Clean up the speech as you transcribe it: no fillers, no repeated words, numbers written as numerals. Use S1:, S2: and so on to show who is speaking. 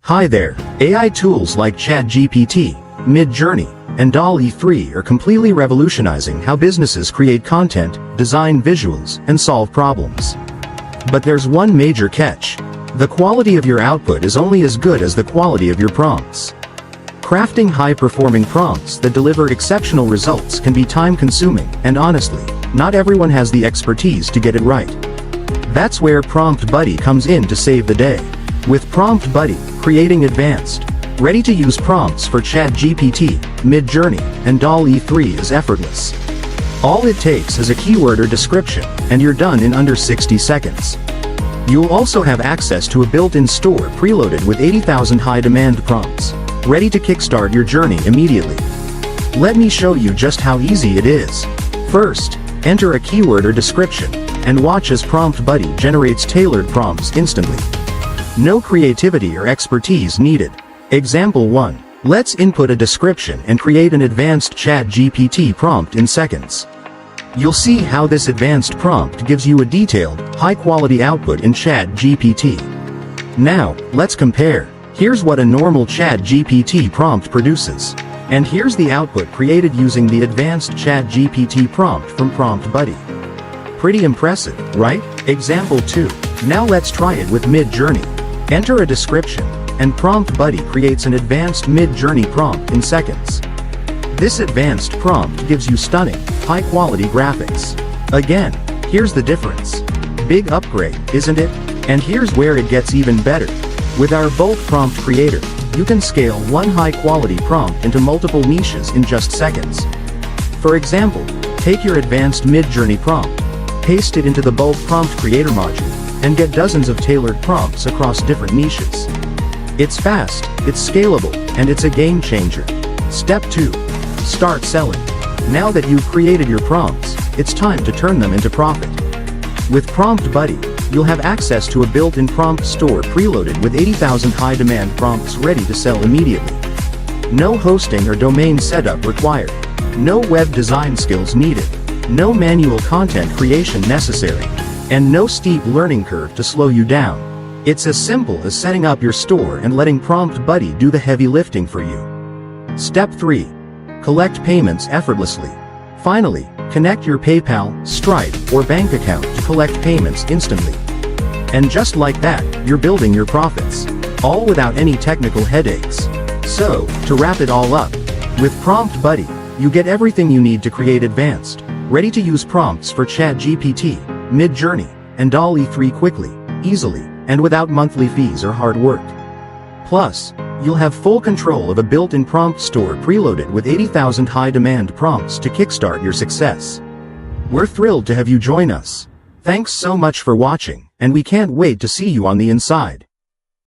S1: Hi there, AI tools like ChatGPT, MidJourney, and DALL-E 3 are completely revolutionizing how businesses create content, design visuals, and solve problems. But there's one major catch. The quality of your output is only as good as the quality of your prompts. Crafting high-performing prompts that deliver exceptional results can be time-consuming, and honestly, not everyone has the expertise to get it right. That's where PromptBuddy comes in to save the day. With PromptBuddy, creating advanced, ready-to-use prompts for ChatGPT, MidJourney, and DALL-E 3 is effortless. All it takes is a keyword or description, and you're done in under 60 seconds. You'll also have access to a built-in store preloaded with 80,000 high-demand prompts, ready to kickstart your journey immediately. Let me show you just how easy it is. First, enter a keyword or description, and watch as PromptBuddy generates tailored prompts instantly. No creativity or expertise needed. Example 1. Let's input a description and create an advanced ChatGPT prompt in seconds. You'll see how this advanced prompt gives you a detailed, high-quality output in ChatGPT. Now, let's compare. Here's what a normal ChatGPT prompt produces. And here's the output created using the advanced ChatGPT prompt from PromptBuddy. Pretty impressive, right? Example 2. Now let's try it with MidJourney. Enter a description, and PromptBuddy creates an advanced MidJourney prompt in seconds. This advanced prompt gives you stunning, high-quality graphics. Again, here's the difference. Big upgrade, isn't it? And here's where it gets even better. With our bulk prompt creator, you can scale one high-quality prompt into multiple niches in just seconds. For example, take your advanced MidJourney prompt, paste it into the bulk prompt creator module, and get dozens of tailored prompts across different niches. It's fast, it's scalable, and it's a game changer. Step 2. Start selling. Now that you've created your prompts, it's time to turn them into profit. With PromptBuddy, you'll have access to a built-in prompt store preloaded with 80,000 high-demand prompts ready to sell immediately. No hosting or domain setup required. No web design skills needed. No manual content creation necessary. And no steep learning curve to slow you down. It's as simple as setting up your store and letting PromptBuddy do the heavy lifting for you. Step 3. Collect payments effortlessly. Finally, connect your PayPal, Stripe, or bank account to collect payments instantly. And just like that, you're building your profits. All without any technical headaches. So, to wrap it all up, with PromptBuddy, you get everything you need to create advanced, ready-to-use prompts for ChatGPT, MidJourney, and DALL-E 3 quickly, easily, and without monthly fees or hard work. Plus, you'll have full control of a built-in prompt store preloaded with 80,000 high-demand prompts to kickstart your success. We're thrilled to have you join us. Thanks so much for watching, and we can't wait to see you on the inside.